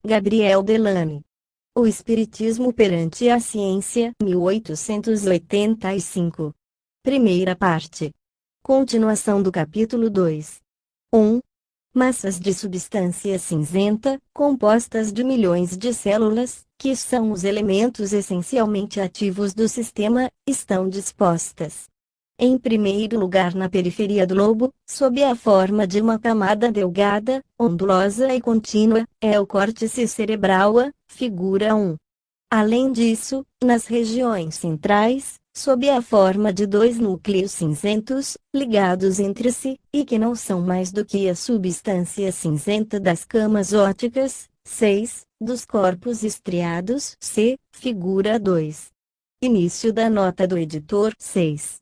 Gabriel Delany. O Espiritismo perante a Ciência, 1885. Primeira parte. Continuação do capítulo 2. 1. Massas de substância cinzenta, compostas de milhões de células, que são os elementos essencialmente ativos do sistema, estão dispostas. Em primeiro lugar na periferia do lobo, sob a forma de uma camada delgada, ondulosa e contínua, é o córtice cerebral, figura 1. Além disso, nas regiões centrais, sob a forma de dois núcleos cinzentos, ligados entre si, e que não são mais do que a substância cinzenta das camas ópticas, 6, dos corpos estriados, C, figura 2. Início da nota do editor 6.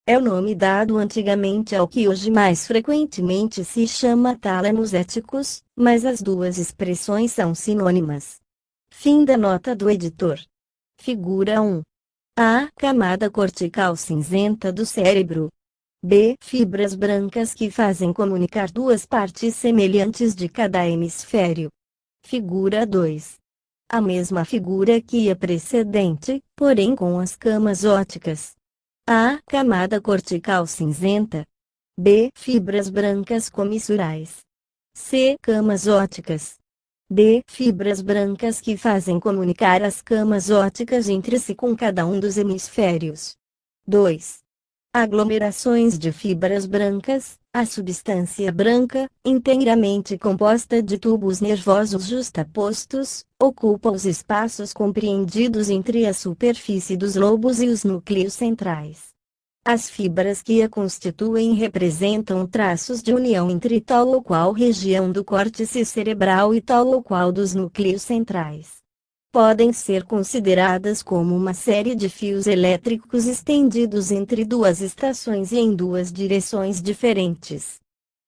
É o nome dado antigamente ao que hoje mais frequentemente se chama tálamos éticos, mas as duas expressões são sinônimas. Fim da nota do editor. Figura 1. A. Camada cortical cinzenta do cérebro. B. Fibras brancas que fazem comunicar duas partes semelhantes de cada hemisfério. Figura 2. A mesma figura que a precedente, porém com as camas ópticas. A. Camada cortical cinzenta. B. Fibras brancas comissurais. C. Camas ópticas. D. Fibras brancas que fazem comunicar as camas ópticas entre si com cada um dos hemisférios. 2. Aglomerações de fibras brancas. A substância branca, inteiramente composta de tubos nervosos justapostos, ocupa os espaços compreendidos entre a superfície dos lobos e os núcleos centrais. As fibras que a constituem representam traços de união entre tal ou qual região do córtice cerebral e tal ou qual dos núcleos centrais. Podem ser consideradas como uma série de fios elétricos estendidos entre duas estações e em duas direções diferentes.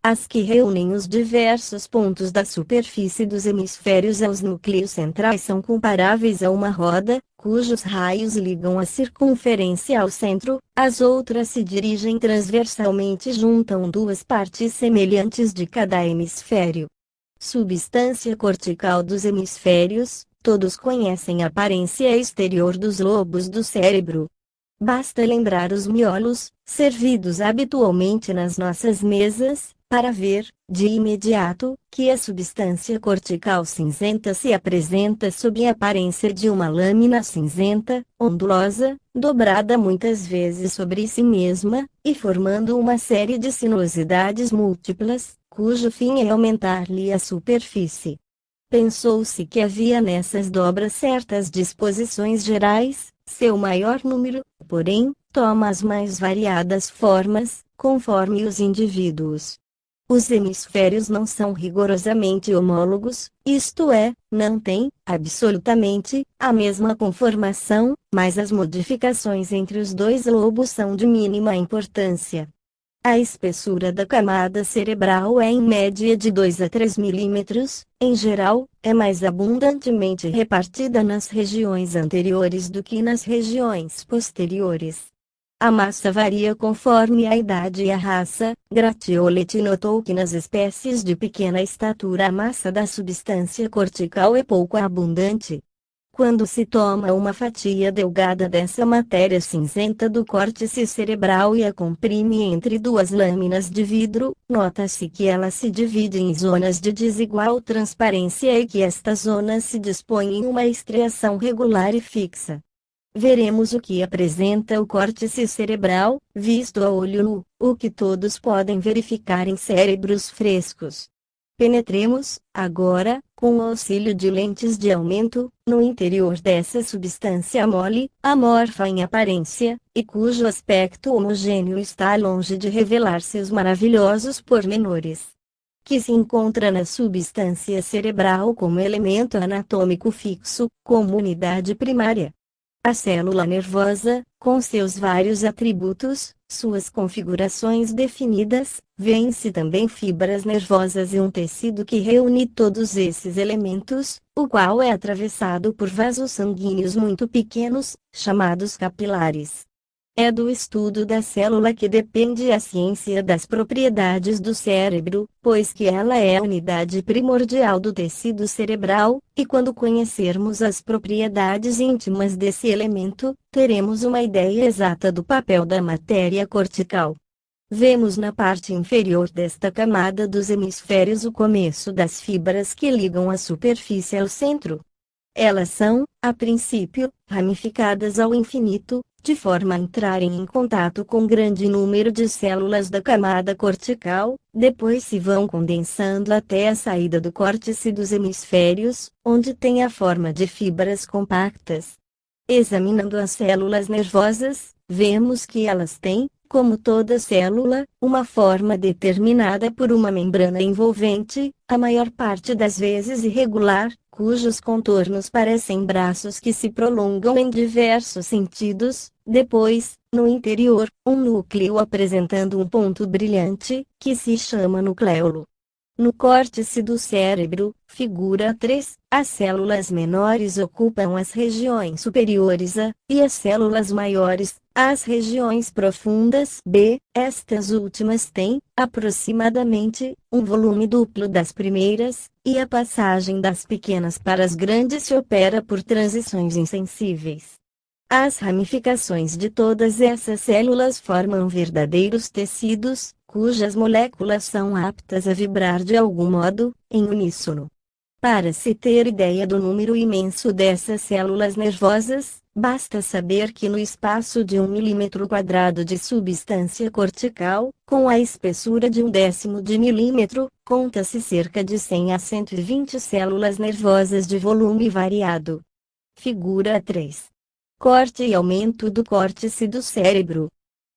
As que reúnem os diversos pontos da superfície dos hemisférios aos núcleos centrais são comparáveis a uma roda, cujos raios ligam a circunferência ao centro, as outras se dirigem transversalmente e juntam duas partes semelhantes de cada hemisfério. Substância cortical dos hemisférios. Todos conhecem a aparência exterior dos lobos do cérebro. Basta lembrar os miolos, servidos habitualmente nas nossas mesas, para ver, de imediato, que a substância cortical cinzenta se apresenta sob a aparência de uma lâmina cinzenta, ondulosa, dobrada muitas vezes sobre si mesma, e formando uma série de sinuosidades múltiplas, cujo fim é aumentar-lhe a superfície. Pensou-se que havia nessas dobras certas disposições gerais, seu maior número, porém, toma as mais variadas formas, conforme os indivíduos. Os hemisférios não são rigorosamente homólogos, isto é, não têm, absolutamente, a mesma conformação, mas as modificações entre os dois lobos são de mínima importância. A espessura da camada cerebral é em média de 2 a 3 milímetros, em geral, é mais abundantemente repartida nas regiões anteriores do que nas regiões posteriores. A massa varia conforme a idade e a raça. Gratiolet notou que nas espécies de pequena estatura a massa da substância cortical é pouco abundante. Quando se toma uma fatia delgada dessa matéria cinzenta do córtice cerebral e a comprime entre duas lâminas de vidro, nota-se que ela se divide em zonas de desigual transparência e que estas zonas se dispõem em uma estriação regular e fixa. Veremos o que apresenta o córtice cerebral, visto a olho nu, o que todos podem verificar em cérebros frescos. Penetremos, agora, com o auxílio de lentes de aumento, no interior dessa substância mole, amorfa em aparência, e cujo aspecto homogêneo está longe de revelar seus maravilhosos pormenores. Que se encontra na substância cerebral como elemento anatômico fixo, como unidade primária. A célula nervosa, com seus vários atributos, suas configurações definidas, vêem-se também fibras nervosas e um tecido que reúne todos esses elementos, o qual é atravessado por vasos sanguíneos muito pequenos, chamados capilares. É do estudo da célula que depende a ciência das propriedades do cérebro, pois que ela é a unidade primordial do tecido cerebral, e quando conhecermos as propriedades íntimas desse elemento, teremos uma ideia exata do papel da matéria cortical. Vemos na parte inferior desta camada dos hemisférios o começo das fibras que ligam a superfície ao centro. Elas são, a princípio, ramificadas ao infinito, de forma a entrarem em contato com grande número de células da camada cortical, depois se vão condensando até a saída do córtice dos hemisférios, onde tem a forma de fibras compactas. Examinando as células nervosas, vemos que elas têm, como toda célula, uma forma determinada por uma membrana envolvente, a maior parte das vezes irregular, cujos contornos parecem braços que se prolongam em diversos sentidos. Depois, no interior, um núcleo apresentando um ponto brilhante, que se chama nucleolo. No córtice do cérebro, figura 3, as células menores ocupam as regiões superiores A, e as células maiores, as regiões profundas B. Estas últimas têm, aproximadamente, um volume duplo das primeiras, e a passagem das pequenas para as grandes se opera por transições insensíveis. As ramificações de todas essas células formam verdadeiros tecidos, cujas moléculas são aptas a vibrar de algum modo, em uníssono. Para se ter ideia do número imenso dessas células nervosas, basta saber que no espaço de 1 milímetro quadrado de substância cortical, com a espessura de 1/10 de milímetro, conta-se cerca de 100 a 120 células nervosas de volume variado. Figura 3. Corte e aumento do córtice do cérebro.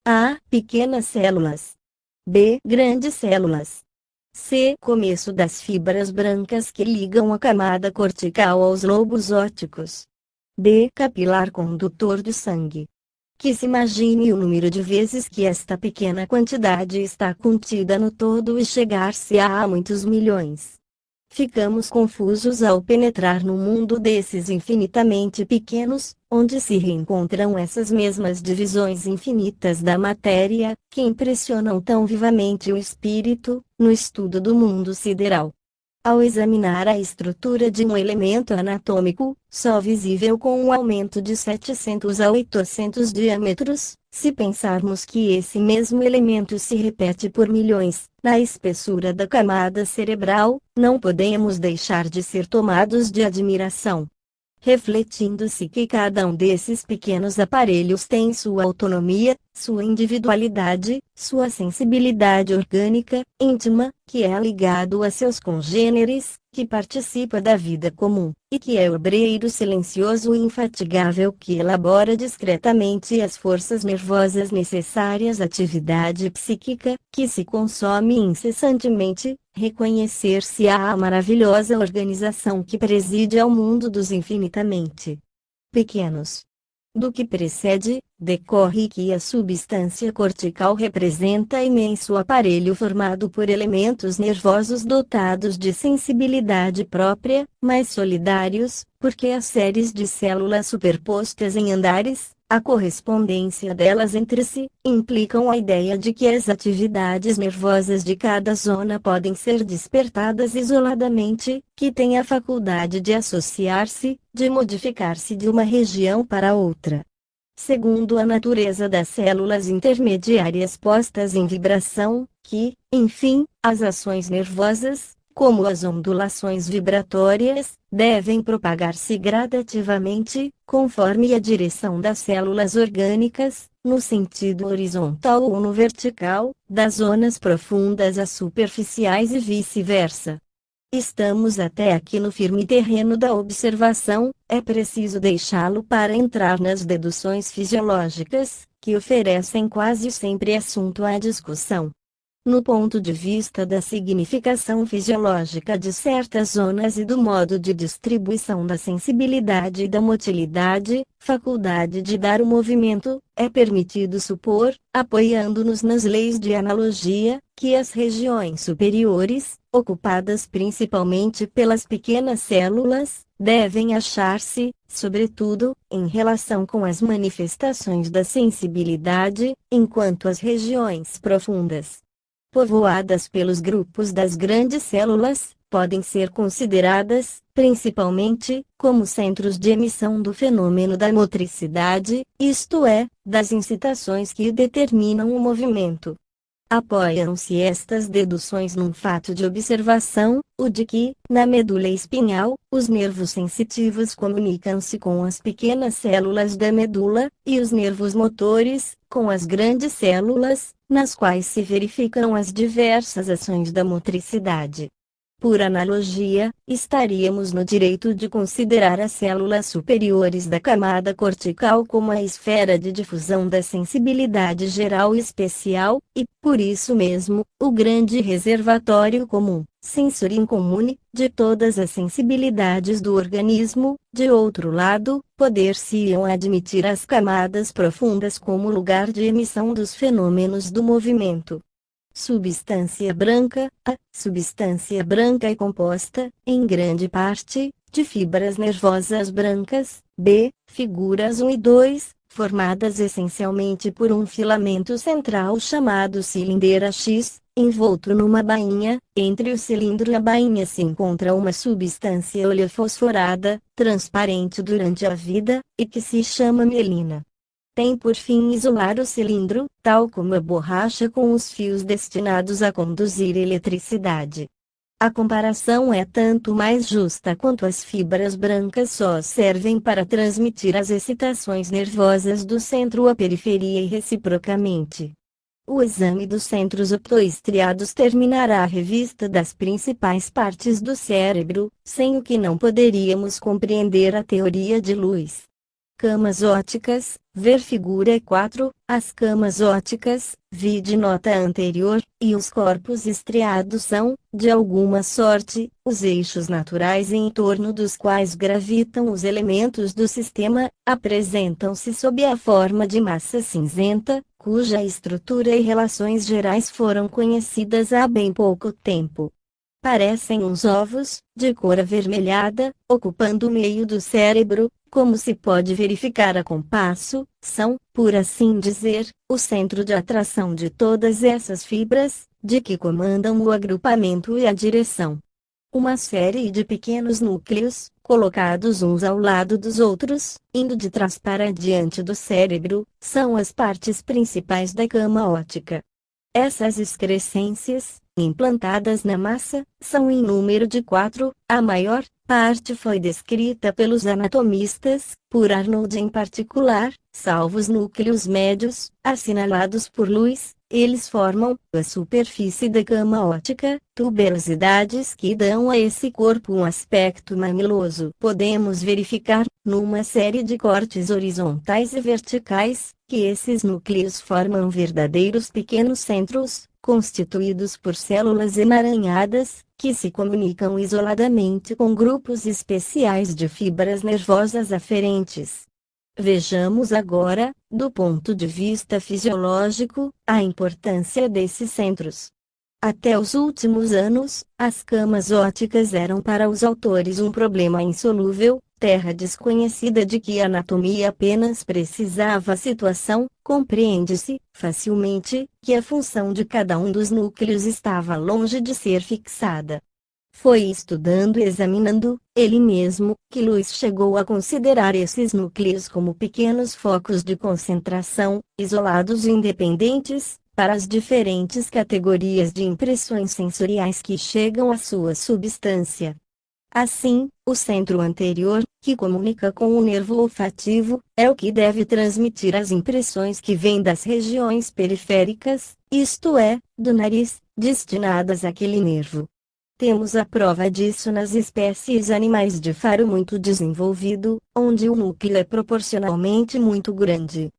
A. Pequenas células. B. Grandes células. C. Começo das fibras brancas que ligam a camada cortical aos lobos ópticos. D. Capilar condutor do sangue. Que se imagine o número de vezes que esta pequena quantidade está contida no todo e chegar-se-á a muitos milhões. Ficamos confusos ao penetrar no mundo desses infinitamente pequenos, onde se reencontram essas mesmas divisões infinitas da matéria, que impressionam tão vivamente o espírito, no estudo do mundo sideral. Ao examinar a estrutura de um elemento anatômico, só visível com um aumento de 700 a 800 diâmetros, se pensarmos que esse mesmo elemento se repete por milhões, na espessura da camada cerebral, não podemos deixar de ser tomados de admiração. Refletindo-se que cada um desses pequenos aparelhos tem sua autonomia, sua individualidade, sua sensibilidade orgânica, íntima, que é ligado a seus congêneres, que participa da vida comum, e que é obreiro silencioso e infatigável que elabora discretamente as forças nervosas necessárias à atividade psíquica, que se consome incessantemente, reconhecer-se-á a maravilhosa organização que preside ao mundo dos infinitamente pequenos. Do que precede, decorre que a substância cortical representa imenso aparelho formado por elementos nervosos dotados de sensibilidade própria, mas solidários, porque as séries de células superpostas em andares, a correspondência delas entre si, implicam a ideia de que as atividades nervosas de cada zona podem ser despertadas isoladamente, que têm a faculdade de associar-se, de modificar-se de uma região para outra. Segundo a natureza das células intermediárias postas em vibração, que, enfim, as ações nervosas, como as ondulações vibratórias, devem propagar-se gradativamente, conforme a direção das células orgânicas, no sentido horizontal ou no vertical, das zonas profundas às superficiais e vice-versa. Estamos até aqui no firme terreno da observação, é preciso deixá-lo para entrar nas deduções fisiológicas, que oferecem quase sempre assunto à discussão. No ponto de vista da significação fisiológica de certas zonas e do modo de distribuição da sensibilidade e da motilidade, faculdade de dar o movimento, é permitido supor, apoiando-nos nas leis de analogia, que as regiões superiores, ocupadas principalmente pelas pequenas células, devem achar-se, sobretudo, em relação com as manifestações da sensibilidade, enquanto as regiões profundas, povoadas pelos grupos das grandes células, podem ser consideradas, principalmente, como centros de emissão do fenômeno da motricidade, isto é, das incitações que determinam o movimento. Apoiam-se estas deduções num fato de observação, o de que, na medula espinhal, os nervos sensitivos comunicam-se com as pequenas células da medula, e os nervos motores, com as grandes células, nas quais se verificam as diversas ações da motricidade. Por analogia, estaríamos no direito de considerar as células superiores da camada cortical como a esfera de difusão da sensibilidade geral e especial, e, por isso mesmo, o grande reservatório comum, sensorium comune, de todas as sensibilidades do organismo. De outro lado, poder-se-iam admitir as camadas profundas como lugar de emissão dos fenômenos do movimento. Substância branca. A substância branca é composta, em grande parte, de fibras nervosas brancas. B. Figuras 1 e 2, formadas essencialmente por um filamento central chamado cilindra X, envolto numa bainha. Entre o cilindro e a bainha se encontra uma substância oleofosforada, transparente durante a vida, e que se chama mielina. Tem por fim isolar o cilindro, tal como a borracha com os fios destinados a conduzir eletricidade. A comparação é tanto mais justa quanto as fibras brancas só servem para transmitir as excitações nervosas do centro à periferia e reciprocamente. O exame dos centros optoestriados terminará a revista das principais partes do cérebro, sem o que não poderíamos compreender a teoria de luz. Camas ópticas, ver figura 4, as camas ópticas, vide nota anterior, e os corpos estriados são, de alguma sorte, os eixos naturais em torno dos quais gravitam os elementos do sistema. Apresentam-se sob a forma de massa cinzenta, cuja estrutura e relações gerais foram conhecidas há bem pouco tempo. Parecem uns ovos, de cor avermelhada, ocupando o meio do cérebro. Como se pode verificar a compasso, são, por assim dizer, o centro de atração de todas essas fibras, de que comandam o agrupamento e a direção. Uma série de pequenos núcleos, colocados uns ao lado dos outros, indo de trás para diante do cérebro, são as partes principais da cama óptica. Essas excrescências, implantadas na massa, são em número de 4, a maior parte foi descrita pelos anatomistas, por Arnold em particular, salvo os núcleos médios, assinalados por Lewis. Eles formam a superfície da cama óptica, tuberosidades que dão a esse corpo um aspecto mamiloso. Podemos verificar, numa série de cortes horizontais e verticais, que esses núcleos formam verdadeiros pequenos centros, constituídos por células emaranhadas, que se comunicam isoladamente com grupos especiais de fibras nervosas aferentes. Vejamos agora, do ponto de vista fisiológico, a importância desses centros. Até os últimos anos, as camas ópticas eram para os autores um problema insolúvel, terra desconhecida de que a anatomia apenas precisava. A situação, compreende-se, facilmente, que a função de cada um dos núcleos estava longe de ser fixada. Foi estudando e examinando, ele mesmo, que Lewis chegou a considerar esses núcleos como pequenos focos de concentração, isolados e independentes, para as diferentes categorias de impressões sensoriais que chegam à sua substância. Assim, o centro anterior, que comunica com o nervo olfativo, é o que deve transmitir as impressões que vêm das regiões periféricas, isto é, do nariz, destinadas àquele nervo. Temos a prova disso nas espécies animais de faro muito desenvolvido, onde o núcleo é proporcionalmente muito grande.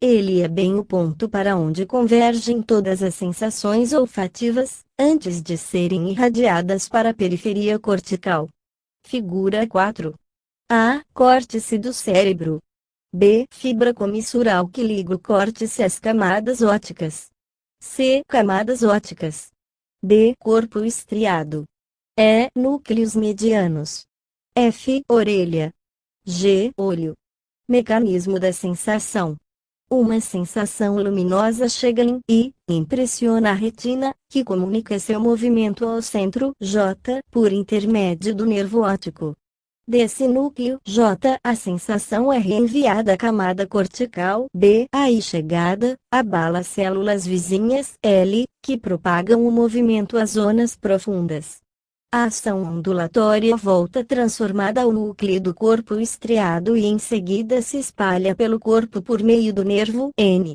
Ele é bem o ponto para onde convergem todas as sensações olfativas, antes de serem irradiadas para a periferia cortical. Figura 4. A. Córtice do cérebro. B. Fibra comissural que liga o córtice às camadas ópticas. C. Camadas ópticas. D. Corpo estriado. E. Núcleos medianos. F. Orelha. G. Olho. Mecanismo da sensação. Uma sensação luminosa chega em e impressiona a retina, que comunica seu movimento ao centro J por intermédio do nervo óptico. Desse núcleo J, a sensação é reenviada à camada cortical B, aí chegada, abala células vizinhas L, que propagam o movimento às zonas profundas. A ação ondulatória volta transformada ao núcleo do corpo estriado e em seguida se espalha pelo corpo por meio do nervo N.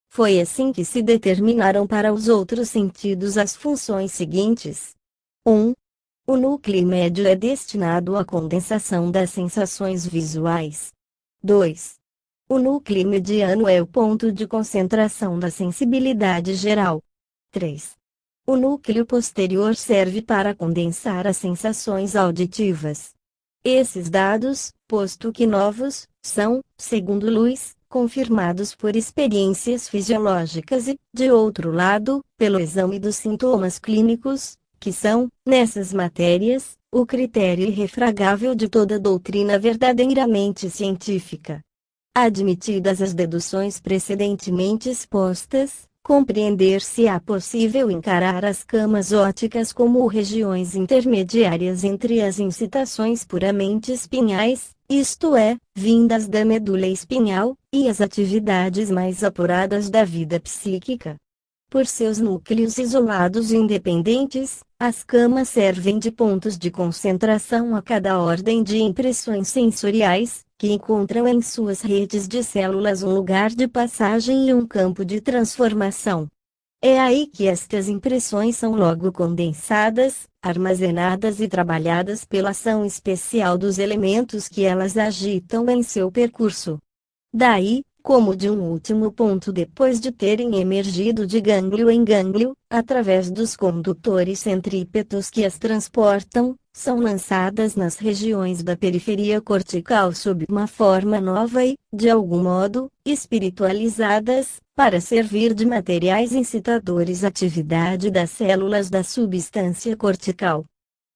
Foi assim que se determinaram para os outros sentidos as funções seguintes. 1. O núcleo médio é destinado à condensação das sensações visuais. 2. O núcleo mediano é o ponto de concentração da sensibilidade geral. 3. O núcleo posterior serve para condensar as sensações auditivas. Esses dados, posto que novos, são, segundo Luiz, confirmados por experiências fisiológicas e, de outro lado, pelo exame dos sintomas clínicos, que são, nessas matérias, o critério irrefragável de toda doutrina verdadeiramente científica. Admitidas as deduções precedentemente expostas, compreender-se-á possível encarar as camas ópticas como regiões intermediárias entre as incitações puramente espinhais, isto é, vindas da medula espinhal, e as atividades mais apuradas da vida psíquica. Por seus núcleos isolados e independentes, as camas servem de pontos de concentração a cada ordem de impressões sensoriais, que encontram em suas redes de células um lugar de passagem e um campo de transformação. É aí que estas impressões são logo condensadas, armazenadas e trabalhadas pela ação especial dos elementos que elas agitam em seu percurso. Daí, como de um último ponto depois de terem emergido de gânglio em gânglio, através dos condutores centrípetos que as transportam, são lançadas nas regiões da periferia cortical sob uma forma nova e, de algum modo, espiritualizadas, para servir de materiais incitadores à atividade das células da substância cortical.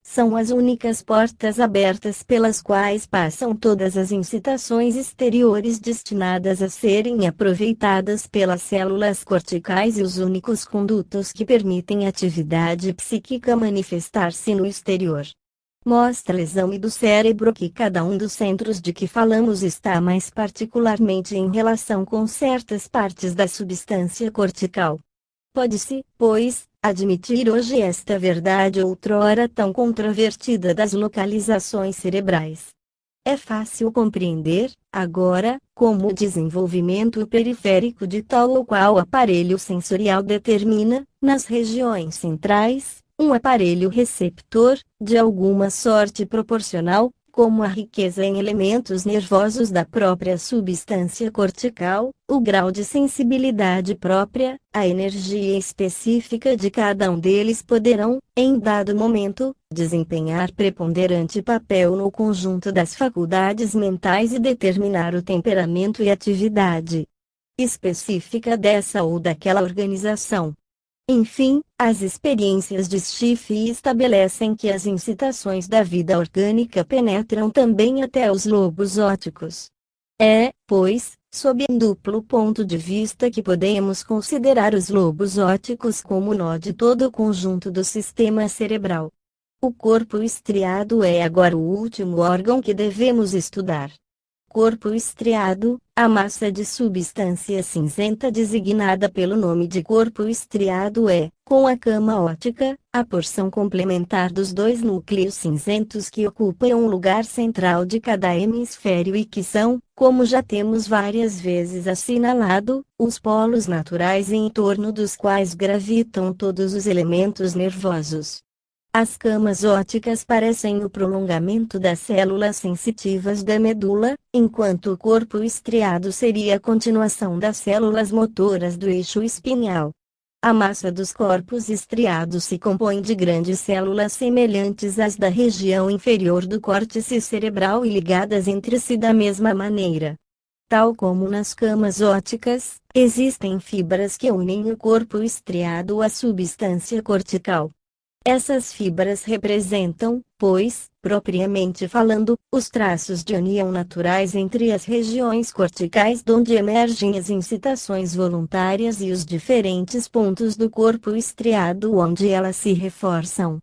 São as únicas portas abertas pelas quais passam todas as incitações exteriores destinadas a serem aproveitadas pelas células corticais e os únicos condutos que permitem a atividade psíquica manifestar-se no exterior. Mostra exame do cérebro que cada um dos centros de que falamos está mais particularmente em relação com certas partes da substância cortical. Pode-se, pois, admitir hoje esta verdade outrora tão controvertida das localizações cerebrais. É fácil compreender, agora, como o desenvolvimento periférico de tal ou qual aparelho sensorial determina, nas regiões centrais, um aparelho receptor, de alguma sorte proporcional, como a riqueza em elementos nervosos da própria substância cortical, o grau de sensibilidade própria, a energia específica de cada um deles poderão, em dado momento, desempenhar preponderante papel no conjunto das faculdades mentais e determinar o temperamento e atividade específica dessa ou daquela organização. Enfim, as experiências de Schiff estabelecem que as incitações da vida orgânica penetram também até os lobos ópticos. É, pois, sob um duplo ponto de vista que podemos considerar os lobos ópticos como nó de todo o conjunto do sistema cerebral. O corpo estriado é agora o último órgão que devemos estudar. Corpo estriado, a massa de substância cinzenta designada pelo nome de corpo estriado é, com a cama óptica, a porção complementar dos dois núcleos cinzentos que ocupam um lugar central de cada hemisfério e que são, como já temos várias vezes assinalado, os polos naturais em torno dos quais gravitam todos os elementos nervosos. As camas ópticas parecem o prolongamento das células sensitivas da medula, enquanto o corpo estriado seria a continuação das células motoras do eixo espinhal. A massa dos corpos estriados se compõe de grandes células semelhantes às da região inferior do córtex cerebral e ligadas entre si da mesma maneira. Tal como nas camas ópticas, existem fibras que unem o corpo estriado à substância cortical. Essas fibras representam, pois, propriamente falando, os traços de união naturais entre as regiões corticais donde emergem as incitações voluntárias e os diferentes pontos do corpo estriado onde elas se reforçam.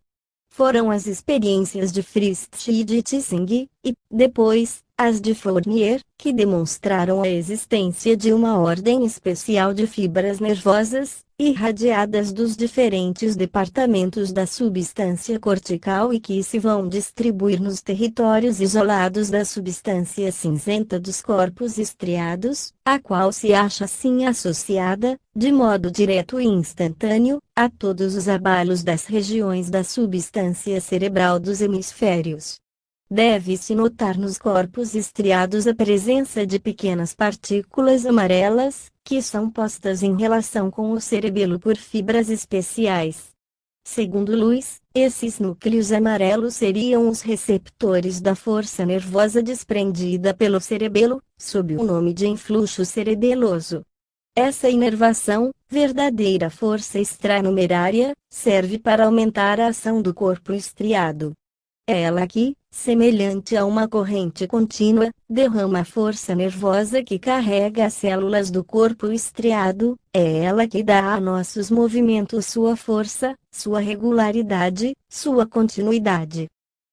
Foram as experiências de Frist e de Tissing, e, depois, as de Fournier, que demonstraram a existência de uma ordem especial de fibras nervosas, irradiadas dos diferentes departamentos da substância cortical e que se vão distribuir nos territórios isolados da substância cinzenta dos corpos estriados, a qual se acha assim associada, de modo direto e instantâneo, a todos os abalos das regiões da substância cerebral dos hemisférios. Deve-se notar nos corpos estriados a presença de pequenas partículas amarelas, que são postas em relação com o cerebelo por fibras especiais. Segundo Lewis, esses núcleos amarelos seriam os receptores da força nervosa desprendida pelo cerebelo, sob o nome de influxo cerebeloso. Essa inervação, verdadeira força extranumerária, serve para aumentar a ação do corpo estriado. É ela que, semelhante a uma corrente contínua, derrama a força nervosa que carrega as células do corpo estriado, é ela que dá a nossos movimentos sua força, sua regularidade, sua continuidade.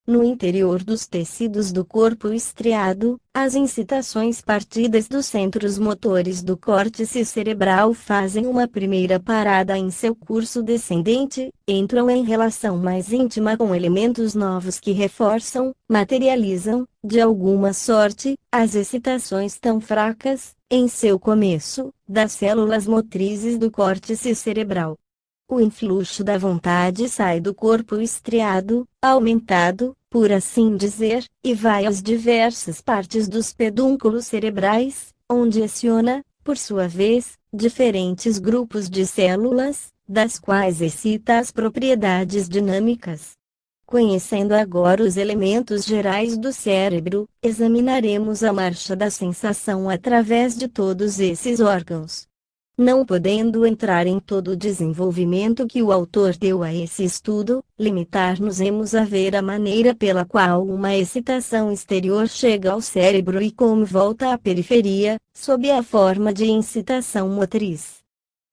No interior dos tecidos do corpo estriado, as incitações partidas dos centros motores do córtex cerebral fazem uma primeira parada em seu curso descendente, entram em relação mais íntima com elementos novos que reforçam, materializam, de alguma sorte, as excitações tão fracas, em seu começo, das células motrizes do córtex cerebral. O influxo da vontade sai do corpo estriado, aumentado, por assim dizer, e vai às diversas partes dos pedúnculos cerebrais, onde aciona, por sua vez, diferentes grupos de células, das quais excita as propriedades dinâmicas. Conhecendo agora os elementos gerais do cérebro, examinaremos a marcha da sensação através de todos esses órgãos. Não podendo entrar em todo o desenvolvimento que o autor deu a esse estudo, limitar-nos-emos a ver a maneira pela qual uma excitação exterior chega ao cérebro e como volta à periferia, sob a forma de incitação motriz.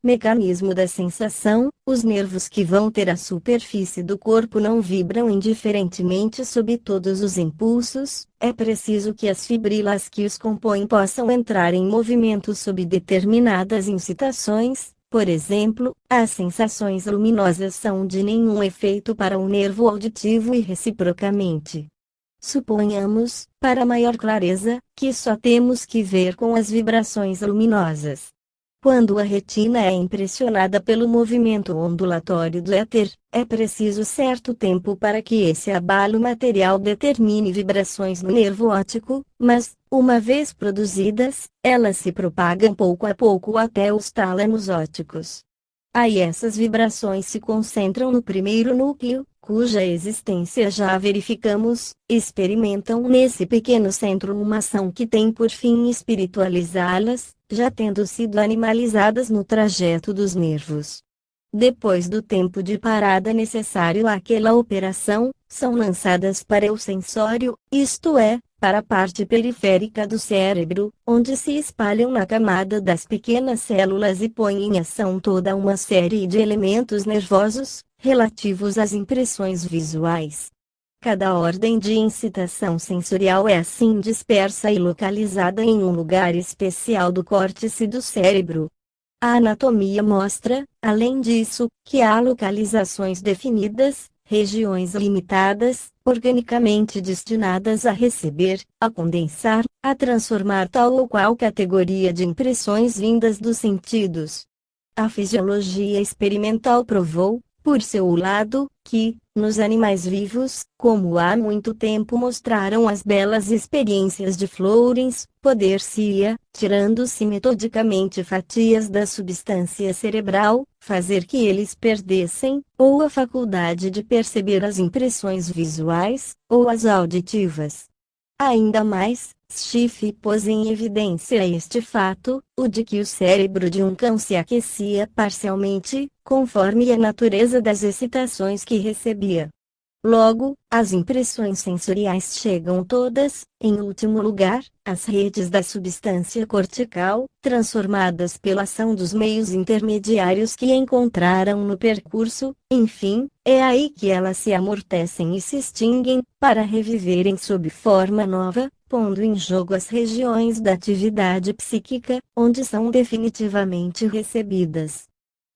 Mecanismo da sensação: os nervos que vão ter a superfície do corpo não vibram indiferentemente sob todos os impulsos, é preciso que as fibrilas que os compõem possam entrar em movimento sob determinadas incitações. Por exemplo, as sensações luminosas são de nenhum efeito para o nervo auditivo e reciprocamente. Suponhamos, para maior clareza, que só temos que ver com as vibrações luminosas. Quando a retina é impressionada pelo movimento ondulatório do éter, é preciso certo tempo para que esse abalo material determine vibrações no nervo óptico, mas, uma vez produzidas, elas se propagam pouco a pouco até os tálamos ópticos. Aí essas vibrações se concentram no primeiro núcleo, cuja existência já verificamos, experimentam nesse pequeno centro uma ação que tem por fim espiritualizá-las, já tendo sido animalizadas no trajeto dos nervos. Depois do tempo de parada necessário àquela operação, são lançadas para o sensório, isto é, para a parte periférica do cérebro, onde se espalham na camada das pequenas células e põem em ação toda uma série de elementos nervosos, relativos às impressões visuais. Cada ordem de incitação sensorial é assim dispersa e localizada em um lugar especial do córtex do cérebro. A anatomia mostra, além disso, que há localizações definidas, regiões limitadas, organicamente destinadas a receber, a condensar, a transformar tal ou qual categoria de impressões vindas dos sentidos. A fisiologia experimental provou, por seu lado, que, nos animais vivos, como há muito tempo mostraram as belas experiências de Flourens, poder-se-ia, tirando-se metodicamente fatias da substância cerebral, fazer que eles perdessem, ou a faculdade de perceber as impressões visuais, ou as auditivas. Ainda mais, Schiff pôs em evidência este fato, o de que o cérebro de um cão se aquecia parcialmente, conforme a natureza das excitações que recebia. Logo, as impressões sensoriais chegam todas, em último lugar, às redes da substância cortical, transformadas pela ação dos meios intermediários que encontraram no percurso, enfim, é aí que elas se amortecem e se extinguem, para reviverem sob forma nova, pondo em jogo as regiões da atividade psíquica, onde são definitivamente recebidas.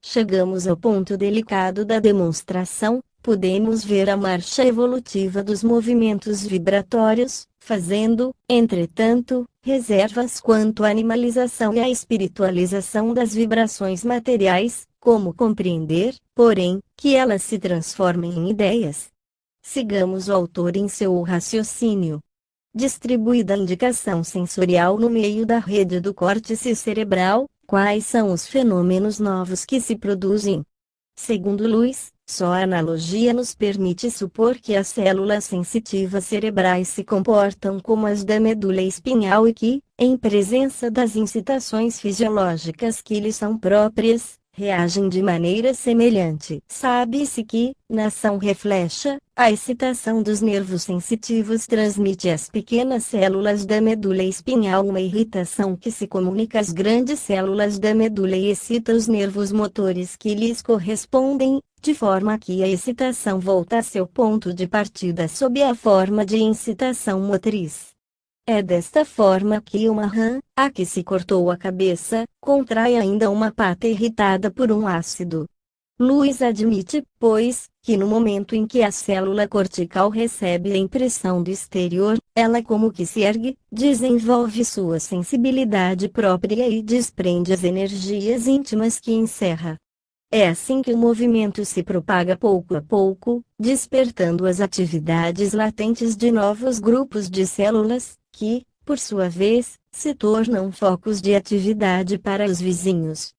Chegamos ao ponto delicado da demonstração. Podemos ver a marcha evolutiva dos movimentos vibratórios, fazendo, entretanto, reservas quanto à animalização e à espiritualização das vibrações materiais, como compreender, porém, que elas se transformem em ideias. Sigamos o autor em seu raciocínio. Distribuída a indicação sensorial no meio da rede do córtex cerebral, quais são os fenômenos novos que se produzem? Segundo Luiz, só a analogia nos permite supor que as células sensitivas cerebrais se comportam como as da medula espinhal e que, em presença das incitações fisiológicas que lhes são próprias, reagem de maneira semelhante. Sabe-se que, na ação reflexa, a excitação dos nervos sensitivos transmite às pequenas células da medula espinhal uma irritação que se comunica às grandes células da medula e excita os nervos motores que lhes correspondem, de forma que a excitação volta a seu ponto de partida sob a forma de incitação motriz. É desta forma que uma rã, a que se cortou a cabeça, contrai ainda uma pata irritada por um ácido. Luiz admite, pois, que no momento em que a célula cortical recebe a impressão do exterior, ela como que se ergue, desenvolve sua sensibilidade própria e desprende as energias íntimas que encerra. É assim que o movimento se propaga pouco a pouco, despertando as atividades latentes de novos grupos de células, que, por sua vez, se tornam focos de atividade para os vizinhos.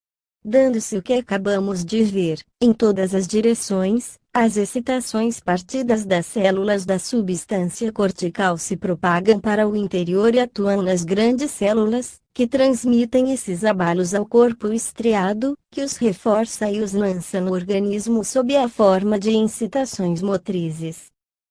Dando-se o que acabamos de ver, em todas as direções, as excitações partidas das células da substância cortical se propagam para o interior e atuam nas grandes células, que transmitem esses abalos ao corpo estriado, que os reforça e os lança no organismo sob a forma de incitações motrizes.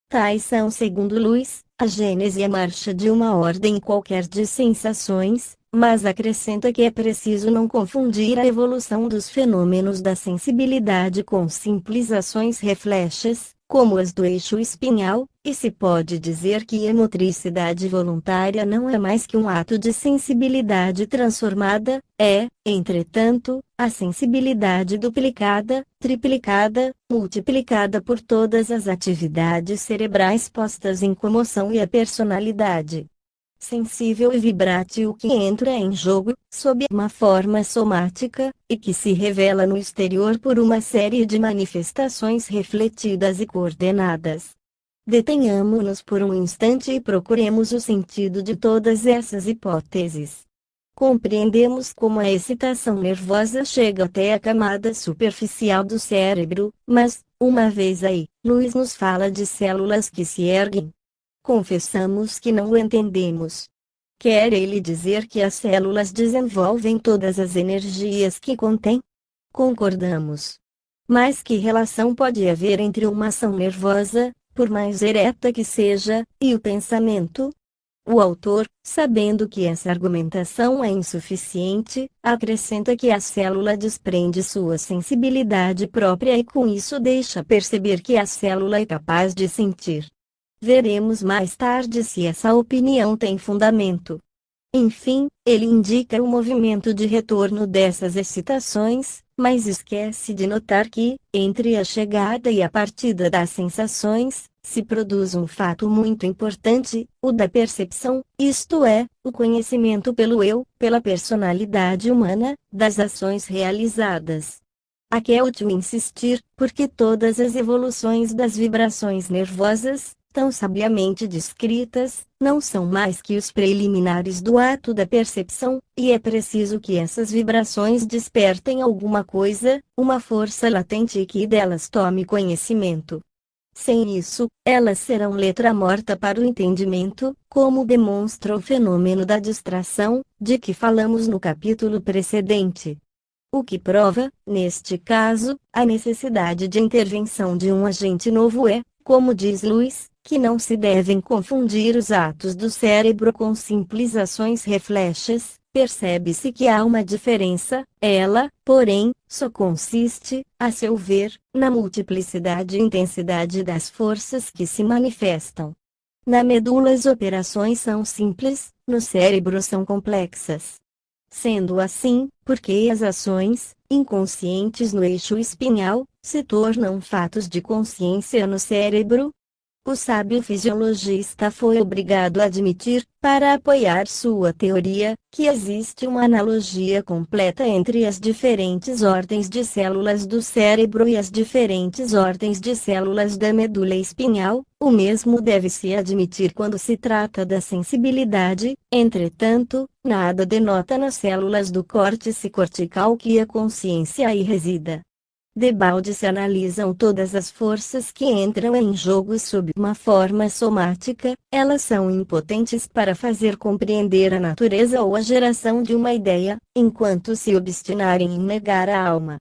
Tais são, segundo Luiz, a gênese e a marcha de uma ordem qualquer de sensações, mas acrescenta que é preciso não confundir a evolução dos fenômenos da sensibilidade com simples ações reflexas, como as do eixo espinhal, e se pode dizer que a motricidade voluntária não é mais que um ato de sensibilidade transformada, é, entretanto, a sensibilidade duplicada, triplicada, multiplicada por todas as atividades cerebrais postas em comoção e a personalidade sensível e vibrátil que entra em jogo, sob uma forma somática, e que se revela no exterior por uma série de manifestações refletidas e coordenadas. Detenhamo-nos por um instante e procuremos o sentido de todas essas hipóteses. Compreendemos como a excitação nervosa chega até a camada superficial do cérebro, mas, uma vez aí, Luiz nos fala de células que se erguem. Confessamos que não o entendemos. Quer ele dizer que as células desenvolvem todas as energias que contêm? Concordamos. Mas que relação pode haver entre uma ação nervosa, por mais ereta que seja, e o pensamento? O autor, sabendo que essa argumentação é insuficiente, acrescenta que a célula desprende sua sensibilidade própria e com isso deixa perceber que a célula é capaz de sentir. Veremos mais tarde se essa opinião tem fundamento. Enfim, ele indica o movimento de retorno dessas excitações, mas esquece de notar que, entre a chegada e a partida das sensações, se produz um fato muito importante, o da percepção, isto é, o conhecimento pelo eu, pela personalidade humana, das ações realizadas. Aqui é útil insistir, porque todas as evoluções das vibrações nervosas, tão sabiamente descritas, não são mais que os preliminares do ato da percepção, e é preciso que essas vibrações despertem alguma coisa, uma força latente e que delas tome conhecimento. Sem isso, elas serão letra morta para o entendimento, como demonstra o fenômeno da distração, de que falamos no capítulo precedente. O que prova, neste caso, a necessidade de intervenção de um agente novo é, como diz Lewis, que não se devem confundir os atos do cérebro com simples ações reflexas. Percebe-se que há uma diferença, ela, porém, só consiste, a seu ver, na multiplicidade e intensidade das forças que se manifestam. Na medula as operações são simples, no cérebro são complexas. Sendo assim, porque as ações, inconscientes no eixo espinhal, se tornam fatos de consciência no cérebro? O sábio fisiologista foi obrigado a admitir, para apoiar sua teoria, que existe uma analogia completa entre as diferentes ordens de células do cérebro e as diferentes ordens de células da medula espinhal. O mesmo deve-se admitir quando se trata da sensibilidade, entretanto, nada denota nas células do córtex cortical que a consciência aí resida. Debalde se analisam todas as forças que entram em jogo sob uma forma somática, elas são impotentes para fazer compreender a natureza ou a geração de uma ideia, enquanto se obstinarem em negar a alma,